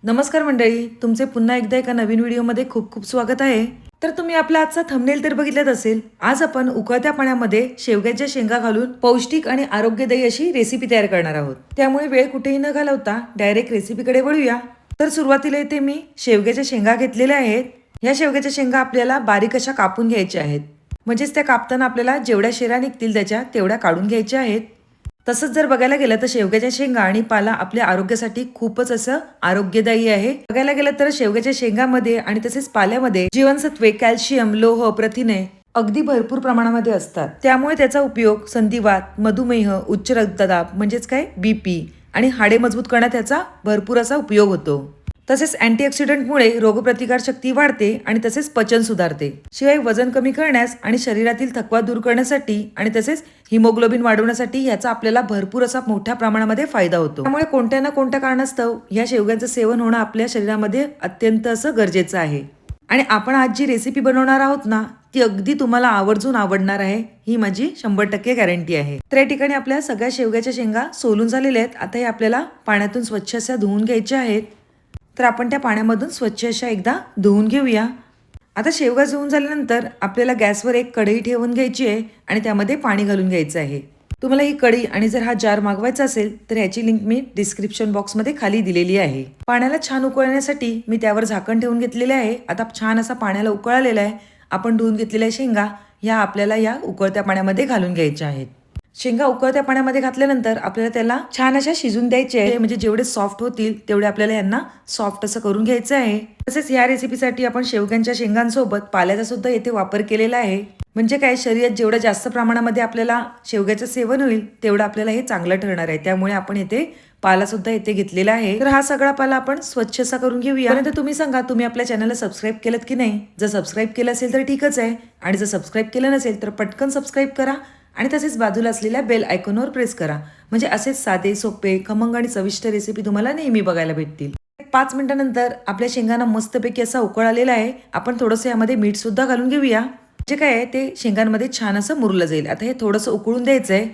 नमस्कार मंडळी, तुमचे पुन्हा एकदा एका नवीन व्हिडिओमध्ये खूप खूप स्वागत आहे. तर तुम्ही आपला आजचा थंबनेल तर बघितलाच असेल. आज आपण उकळत्या पाण्यामध्ये शेवग्याच्या शेंगा घालून पौष्टिक आणि आरोग्यदायी अशी रेसिपी तयार करणार आहोत. त्यामुळे वेळ कुठेही न घालवता डायरेक्ट रेसिपीकडे वळूया. तर सुरुवातीला इथे मी शेवग्याच्या शेंगा घेतलेल्या आहेत. या शेवग्याच्या शेंगा आपल्याला बारीक अशा कापून घ्यायच्या आहेत. म्हणजेच त्या कापताना आपल्याला जेवढ्या शेरा निघतील त्याच्या तेवढ्या काढून घ्यायच्या आहेत. तसंच जर बघायला गेलं तर शेवग्याच्या शेंगा आणि पाला आपल्या आरोग्यासाठी खूपच असं आरोग्यदायी आहे. बघायला गेलं तर शेवग्याच्या शेंगामध्ये आणि तसेच पाल्यामध्ये जीवनसत्वे, कॅल्शियम, लोह, प्रथिने अगदी भरपूर प्रमाणामध्ये असतात. त्यामुळे त्याचा उपयोग संधिवात, मधुमेह, उच्च रक्तदाब म्हणजेच काय बीपी आणि हाडे मजबूत करण्यात त्याचा भरपूर असा उपयोग होतो. तसेच अँटीऑक्सिडंटमुळे रोगप्रतिकार शक्ती वाढते आणि तसेच पचन सुधारते. शिवाय वजन कमी करण्यास आणि शरीरातील थकवा दूर करण्यासाठी आणि तसेच हिमोग्लोबिन वाढवण्यासाठी याचा आपल्याला भरपूर असा मोठ्या प्रमाणामध्ये फायदा होतो. त्यामुळे कोणत्या ना कोणत्या कारणास्तव या शेवग्याचं सेवन होणं आपल्या शरीरामध्ये अत्यंत असं गरजेचं आहे. आणि आपण आज जी रेसिपी बनवणार आहोत ना, ती अगदी तुम्हाला आवर्जून आवडणार आहे, ही माझी 100% गॅरंटी आहे. तर या ठिकाणी आपल्या सगळ्या शेवग्याच्या शेंगा सोलून झालेल्या आहेत. आता हे आपल्याला पाण्यातून स्वच्छ अशा धुवून घ्यायच्या आहेत. तर आपण त्या पाण्यामधून स्वच्छ अशा एकदा धुवून घेऊया. आता शेवगा धुवून झाल्यानंतर आपल्याला गॅसवर एक कढई ठेवून घ्यायची आहे आणि त्यामध्ये पाणी घालून घ्यायचं आहे. तुम्हाला ही कढई आणि जर हा जार मागवायचा असेल तर ह्याची लिंक मी डिस्क्रिप्शन बॉक्समध्ये खाली दिलेली आहे. पाण्याला छान उकळण्यासाठी मी त्यावर झाकण ठेवून घेतलेले आहे. आता छान असा पाण्याला उकळ आलेला आहे. आपण धुवून घेतलेल्या शेंगा ह्या आपल्याला या उकळत्या पाण्यामध्ये घालून घ्यायच्या आहेत. शेंगा उकळत्या पाण्यामध्ये घातल्यानंतर आपल्याला त्याला छान अशा शिजून द्यायचे आहे. म्हणजे जेवढे सॉफ्ट होतील तेवढे आपल्याला यांना सॉफ्ट असं करून घ्यायचं आहे. तसेच या रेसिपीसाठी आपण शेवग्यांच्या शेंगांसोबत पाल्याचा सुद्धा येथे वापर केलेला आहे. म्हणजे काय, शरीरात जेवढं जास्त प्रमाणामध्ये आपल्याला शेवग्याचं सेवन होईल तेवढं आपल्याला हे चांगलं ठरणार आहे. त्यामुळे आपण येथे पाला सुद्धा येथे घेतलेला आहे. तर हा सगळा पाला आपण स्वच्छ असा करून घेऊया. परंतु तुम्ही सांगा, तुम्ही आपल्या चॅनलला सबस्क्राईब केलं की नाही? जर सबस्क्राईब केलं असेल तर ठीकच आहे, आणि जर सबस्क्राईब केलं नसेल तर पटकन सबस्क्राईब करा आणि तसेच बाजूला असलेल्या बेल आयकॉनवर प्रेस करा. म्हणजे असेच साधे, सोपे, खमंग आणि चविष्ट रेसिपी तुम्हाला नेहमी बघायला भेटतील. 5 मिनिटांनंतर आपल्या शेंगांना मस्तपैकी असा उकळ आलेला आहे. आपण थोडंसं यामध्ये मीठ सुद्धा घालून घेऊया. जे काय आहे ते शेंगांमध्ये छान असं मुरलं जाईल. आता हे थोडंसं उकळून द्यायचंय.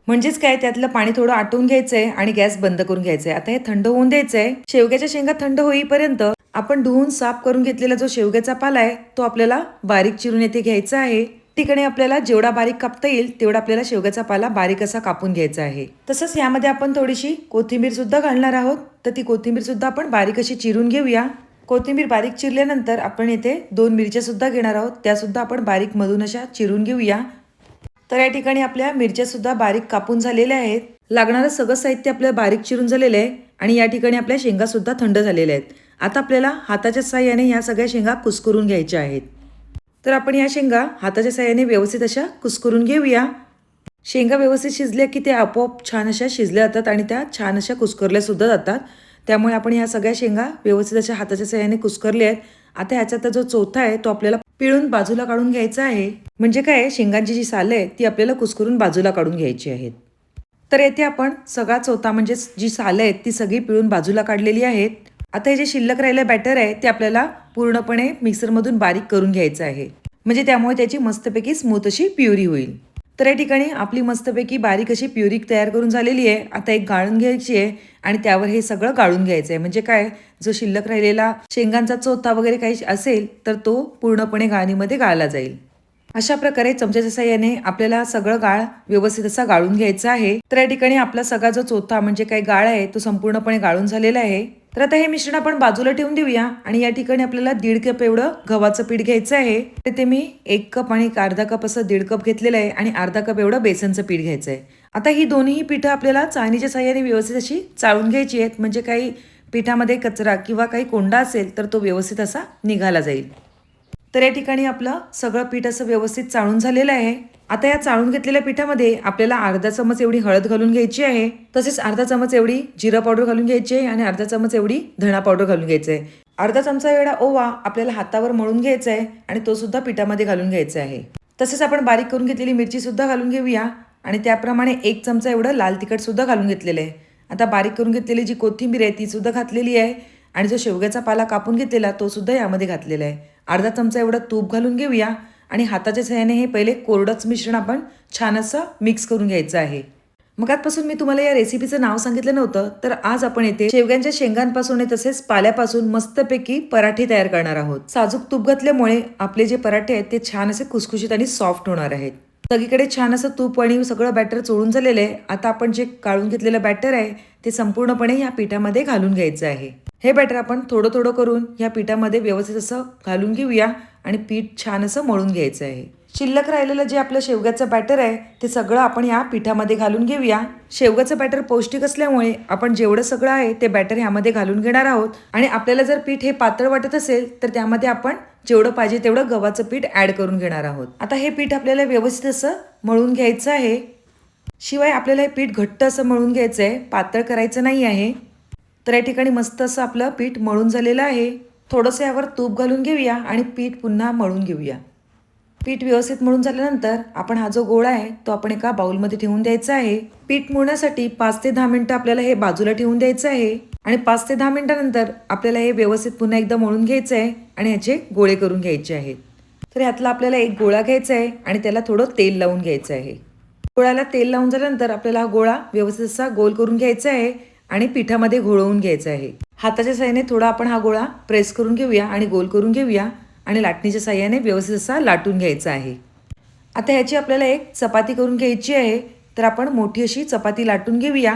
म्हणजेच काय, त्यातलं पाणी थोडं आटवून घ्यायचंय आणि गॅस बंद करून घ्यायचंय. आता हे थंड होऊन द्यायचंय. शेवग्याच्या शेंगा थंड होईपर्यंत आपण धुवून साफ करून घेतलेला जो शेवग्याचा पाला आहे तो आपल्याला बारीक चिरून येथे घ्यायचा आहे. ठिकाणी आपल्याला जेवढा बारीक कापता येईल तेवढा आपल्याला शेवग्याचा पाला बारीक असा कापून घ्यायचा आहे. तसंच यामध्ये आपण थोडीशी कोथिंबीर सुद्धा घालणार आहोत. तर ती कोथिंबीर सुद्धा आपण बारीक अशी चिरून घेऊया. कोथिंबीर बारीक चिरल्यानंतर आपण इथे 2 मिरच्या सुद्धा घेणार आहोत. त्या सुद्धा आपण बारीक मधून अशा चिरून घेऊया. तर या ठिकाणी आपल्या मिरच्या सुद्धा बारीक कापून झालेल्या आहेत. लागणारं सगळं साहित्य आपल्याला बारीक चिरून झालेलं आहे आणि या ठिकाणी आपल्या शेंगा सुद्धा थंड झालेल्या आहेत. आता आपल्याला हाताच्या साहाय्याने या सगळ्या शेंगा कुस्करून घ्यायच्या आहेत. तर आपण या शेंगा हाताच्या साहाय्याने व्यवस्थित अशा कुस्करून घेऊया. शेंगा व्यवस्थित शिजल्या की त्या आपोआप छान अशा शिजल्या जातात आणि त्या छान अशा कुस्करल्या सुद्धा जातात. त्यामुळे आपण ह्या सगळ्या शेंगा व्यवस्थित अशा हाताच्या साहाय्याने कुस्करल्या आहेत. आता ह्याच्यात जो चोथा आहे तो आपल्याला पिळून बाजूला काढून घ्यायचा आहे. म्हणजे काय, शेंगांची जी सालं आहे ती आपल्याला कुस्करून बाजूला काढून घ्यायची आहेत. तर येथे आपण सगळा चोथा म्हणजे जी सालं आहेत ती सगळी पिळून बाजूला काढलेली आहेत. आता हे जे शिल्लक राहिलं बॅटर आहे ते आपल्याला पूर्णपणे मिक्सरमधून बारीक करून घ्यायचं आहे. म्हणजे त्यामुळे त्याची मस्तपैकी स्मूथ अशी प्युरी होईल. तर या ठिकाणी आपली मस्तपैकी बारीक अशी प्युरी तयार करून झालेली आहे. आता एक गाळण घ्यायची आहे आणि त्यावर हे सगळं गाळून घ्यायचं आहे. म्हणजे काय, जो शिल्लक राहिलेला शेंगांचा चोथा वगैरे काही असेल तर तो पूर्णपणे गाळणीमध्ये गाळला जाईल. अशा प्रकारे चमच्याच्या साहाय्याने आपल्याला सगळं गाळ व्यवस्थित असा गाळून घ्यायचा आहे. तर या ठिकाणी आपला सगळा जो चोथा म्हणजे काही गाळ आहे तो संपूर्णपणे गाळून झालेला आहे. तर आता हे मिश्रण आपण बाजूला ठेवून देऊया आणि या ठिकाणी आपल्याला 1.5 कप एवढं गव्हाचं पीठ घ्यायचं आहे. ते मी 1 कप आणि अर्धा कप असं 1.5 कप घेतलेलं आहे आणि अर्धा कप एवढं बेसनचं पीठ घ्यायचं आहे. आता ही दोन्ही पीठं आपल्याला चाळणीच्या साहाय्याने व्यवस्थित अशी चाळून घ्यायची आहेत. म्हणजे काही पिठामध्ये कचरा किंवा काही कोंडा असेल तर तो व्यवस्थित असा निघाला जाईल. तर या ठिकाणी आपलं सगळं पीठ असं व्यवस्थित चाळून झालेलं आहे. आता या चाळून घेतलेल्या पिठामध्ये आपल्याला अर्धा चमच एवढी हळद घालून घ्यायची आहे. तसेच अर्धा चमच एवढी जिरा पावडर घालून घ्यायची आहे आणि अर्धा चमच एवढी धणा पावडर घालून घ्यायचं आहे. अर्धा चमचा एवढा ओवा आपल्याला हातावर मळून घ्यायचा आहे आणि तो सुद्धा पिठामध्ये घालून घ्यायचा आहे. तसेच आपण बारीक करून घेतलेली मिरची सुद्धा घालून घेऊया आणि त्याप्रमाणे 1 चमचा एवढं लाल तिखट सुद्धा घालून घेतलेलं आहे. आता बारीक करून घेतलेली जी कोथिंबीर आहे ती सुद्धा घातलेली आहे आणि जो शेवग्याचा पाला कापून घेतलेला तो सुद्धा यामध्ये घातलेला आहे. अर्धा चमचा एवढं तूप घालून घेऊया आणि हाताच्या साहाय्याने हे पहिले कोरडंच मिश्रण आपण छान असं मिक्स करून घ्यायचं आहे. मगातपासून मी तुम्हाला या रेसिपीचं नाव सांगितलं नव्हतं, तर आज आपण येथे शेवग्यांच्या शेंगांपासून तसेच पाल्यापासून मस्तपैकी पराठे तयार करणार आहोत. साजूक तूप घातल्यामुळे आपले जे पराठे आहेत ते छान असे खुसखुशीत आणि सॉफ्ट होणार आहेत. सगळीकडे छान असं तूप आणि सगळं बॅटर चोळून झालेलं आहे. आता आपण जे काढून घेतलेलं बॅटर आहे ते संपूर्णपणे या पिठामध्ये घालून घ्यायचं आहे. हे बॅटर आपण थोडं थोडं करून या पिठामध्ये व्यवस्थित असं घालून घेऊया आणि पीठ छान असं मळून घ्यायचं आहे. शिल्लक राहिलेलं जे आपलं शेवग्याचं बॅटर आहे ते सगळं आपण या पिठामध्ये घालून घेऊया. शेवग्याचं बॅटर पौष्टिक असल्यामुळे आपण जेवढं सगळं आहे ते बॅटर ह्यामध्ये घालून घेणार आहोत. आणि आपल्याला जर पीठ हे पातळ वाटत असेल तर त्यामध्ये आपण जेवढं पाहिजे तेवढं गव्हाचं पीठ ऍड करून घेणार आहोत. आता हे पीठ आपल्याला व्यवस्थित असं मळून घ्यायचं आहे. शिवाय आपल्याला हे पीठ घट्ट असं मळून घ्यायचं आहे, पातळ करायचं नाही आहे. तर या ठिकाणी मस्त असं आपलं पीठ मळून झालेलं आहे. थोडंसं यावर तूप घालून घेऊया आणि पीठ पुन्हा मळून घेऊया. पीठ व्यवस्थित मळून झाल्यानंतर आपण हा जो गोळा आहे तो आपण एका बाउलमध्ये ठेवून द्यायचा आहे. पीठ मळण्यासाठी 5 ते 10 मिनिटं आपल्याला हे बाजूला ठेवून द्यायचं आहे. आणि 5 ते 10 मिनिटांनंतर आपल्याला हे व्यवस्थित पुन्हा एकदा मळून घ्यायचं आहे आणि ह्याचे गोळे करून घ्यायचे आहेत. तर ह्यातला आपल्याला एक गोळा घ्यायचा आहे आणि त्याला थोडं तेल लावून घ्यायचं आहे. गोळ्याला तेल लावून झाल्यानंतर आपल्याला हा गोळा व्यवस्थित असा गोल करून घ्यायचा आहे आणि पिठामध्ये घोळवून घ्यायचा आहे. हाताच्या साहाय्याने थोडा आपण हा गोळा प्रेस करून घेऊया आणि गोल करून घेऊया आणि लाटणीच्या साहाय्याने व्यवस्थित असा लाटून घ्यायचा आहे. आता ह्याची आपल्याला एक चपाती करून घ्यायची आहे. तर आपण मोठी अशी चपाती लाटून घेऊया.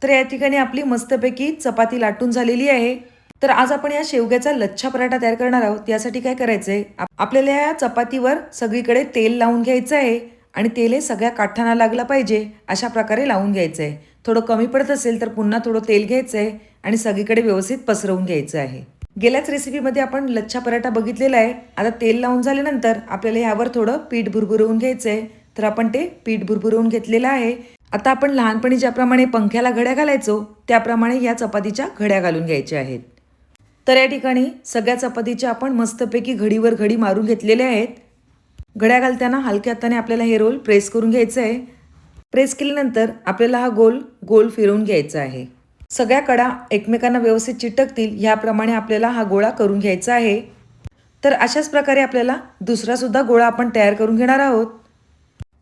तर या ठिकाणी आपली मस्तपैकी चपाती लाटून झालेली आहे. तर आज आपण या शेवग्याचा लच्छा पराठा तयार करणार आहोत. यासाठी काय करायचं आहे, आपल्याला या चपातीवर सगळीकडे तेल लावून घ्यायचं आहे आणि तेल हे सगळ्या काठांना लागलं पाहिजे अशा प्रकारे लावून घ्यायचं आहे. थोडं कमी पडत असेल तर पुन्हा थोडं तेल घ्यायचं आहे आणि सगळीकडे व्यवस्थित पसरवून घ्यायचं आहे. गेल्याच रेसिपीमध्ये आपण लच्छा पराठा बघितलेला आहे. आता तेल लावून झाल्यानंतर आपल्याला ह्यावर थोडं पीठ भुरभुरवून घ्यायचं आहे. तर आपण ते पीठ भुरभुरवून घेतलेलं आहे. आता आपण लहानपणी ज्याप्रमाणे पंख्याला घड्या घालायचो त्याप्रमाणे या चपातीच्या घड्या घालून घ्यायच्या आहेत. तर या ठिकाणी सगळ्या चपातीच्या आपण मस्तपैकी घडीवर घडी मारून घेतलेल्या आहेत. घड्या घालताना हलक्या हाताने आपल्याला हे रोल प्रेस करून घ्यायचं आहे. प्रेस केल्यानंतर आपल्याला हा गोल गोल फिरवून घ्यायचा आहे. सगळ्या कडा एकमेकांना व्यवस्थित चिटकतील याप्रमाणे आपल्याला हा गोळा करून घ्यायचा आहे. तर अशाच प्रकारे आपल्याला दुसरा सुद्धा गोळा आपण तयार करून घेणार आहोत.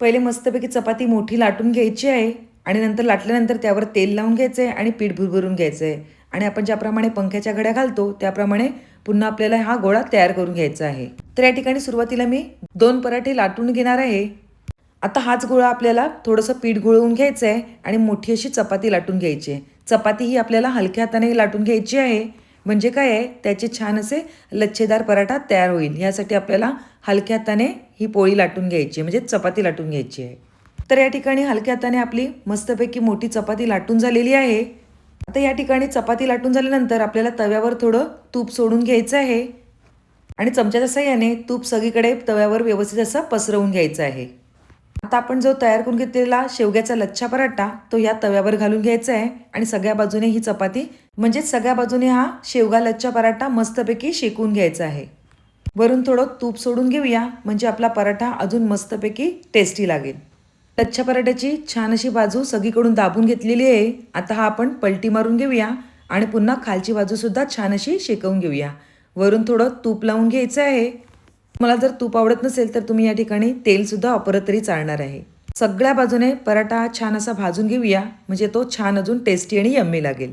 पहिले मस्तपैकी चपाती मोठी लाटून घ्यायची आहे आणि नंतर लाटल्यानंतर त्यावर तेल लावून घ्यायचं आहे आणि पीठ भुरभुरून घ्यायचं आहे. आणि आपण ज्याप्रमाणे पंख्याच्या घड्या घालतो त्याप्रमाणे पुन्हा आपल्याला हा गोळा तयार करून घ्यायचा आहे. तर या ठिकाणी सुरुवातीला मी 2 पराठे लाटून घेणार आहे. आता हाच गोळा आपल्याला थोडंसं पीठ घोळवून घ्यायचं आहे आणि मोठी अशी चपाती लाटून घ्यायची आहे. चपाती ही आपल्याला हलक्या हाताने लाटून घ्यायची आहे. म्हणजे काय आहे, त्याचे छान असे लच्छेदार पराठा तयार होईल. यासाठी आपल्याला हलक्या हाताने ही पोळी लाटून घ्यायची म्हणजे चपाती लाटून घ्यायची आहे. तर या ठिकाणी हलक्या हाताने आपली मस्तपैकी मोठी चपाती लाटून झालेली आहे. आता या ठिकाणी चपाती लाटून झाल्यानंतर आपल्याला तव्यावर थोडं तूप सोडून घ्यायचं आहे आणि चमच्याच्या साहाय्याने तूप सगळीकडे तव्यावर व्यवस्थित असं पसरवून घ्यायचं आहे. आता आपण जो तयार करून घेतलेला शेवग्याचा लच्छा पराठा तो या तव्यावर घालून घ्यायचा आहे आणि सगळ्या बाजूने ही चपाती म्हणजे सगळ्या बाजूने हा शेवगा लच्छा पराठा मस्तपैकी शेकून घ्यायचा आहे. वरून थोडं तूप सोडून घेऊया म्हणजे आपला पराठा अजून मस्तपैकी टेस्टी लागेल. लच्छा पराठ्याची छान अशी बाजू सगळीकडून दाबून घेतलेली आहे. आता हा आपण पलटी मारून घेऊया आणि पुन्हा खालची बाजूसुद्धा छान अशी शेकवून घेऊया. वरून थोडं तूप लावून घ्यायचं आहे. मला जर तूप आवडत नसेल तर तुम्ही या ठिकाणी तेलसुद्धा वापरत तरी चालणार आहे. सगळ्या बाजूने पराठा छान असा भाजून घेऊया म्हणजे तो छान अजून टेस्टी आणि यम्मी लागेल.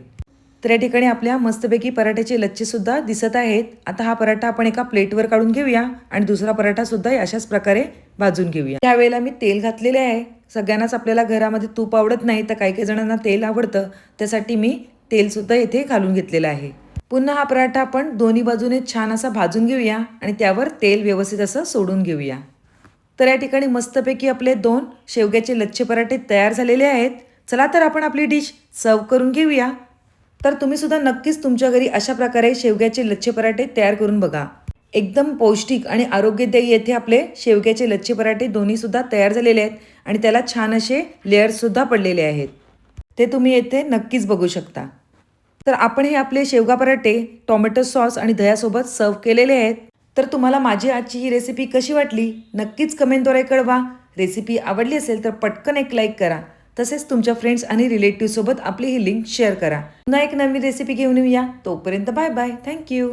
तर या ठिकाणी आपल्या मस्तपैकी पराठ्याचे लच्छेसुद्धा दिसत आहेत. आता हा पराठा आपण एका प्लेटवर काढून घेऊया आणि दुसरा पराठासुद्धा अशाच प्रकारे भाजून घेऊया. त्यावेळेला मी तेल घातलेले आहे. सगळ्यांनाच आपल्याला घरामध्ये तूप आवडत नाही तर काही काही जणांना तेल आवडतं, त्यासाठी मी तेलसुद्धा इथे घालून घेतलेलं आहे. पुन्हा हा पराठा आपण दोन्ही बाजूने छान असा भाजून घेऊया आणि त्यावर तेल व्यवस्थित असं सोडून घेऊया. तर या ठिकाणी मस्तपैकी आपले 2 शेवग्याचे लच्छे पराठे तयार झालेले आहेत. चला तर आपण आपली डिश सर्व करून घेऊया. तर तुम्ही सुद्धा नक्कीच तुमच्या घरी अशा प्रकारे शेवग्याचे लच्छे पराठे तयार करून बघा. एकदम पौष्टिक आणि आरोग्यदायी येथे आपले शेवग्याचे लच्छे पराठे दोन्ही सुद्धा तयार झालेले आहेत आणि त्याला छान असे लेअर्ससुद्धा पडलेले आहेत. ते तुम्ही येथे नक्कीच बघू शकता. तर आपण हे आपले शेवगा पराठे टोमॅटो सॉस आणि दह्यासोबत सर्व केलेले आहेत. तर तुम्हाला माझी आजची ही रेसिपी कशी वाटली नक्कीच कमेंटद्वारे कळवा. रेसिपी आवडली असेल तर पटकन एक लाईक करा. तसेच तुमच्या फ्रेंड्स आणि रिलेटिव्हसोबत आपली ही लिंक शेअर करा. पुन्हा एक नवीन रेसिपी घेऊन येऊया. तोपर्यंत बाय बाय. थँक्यू.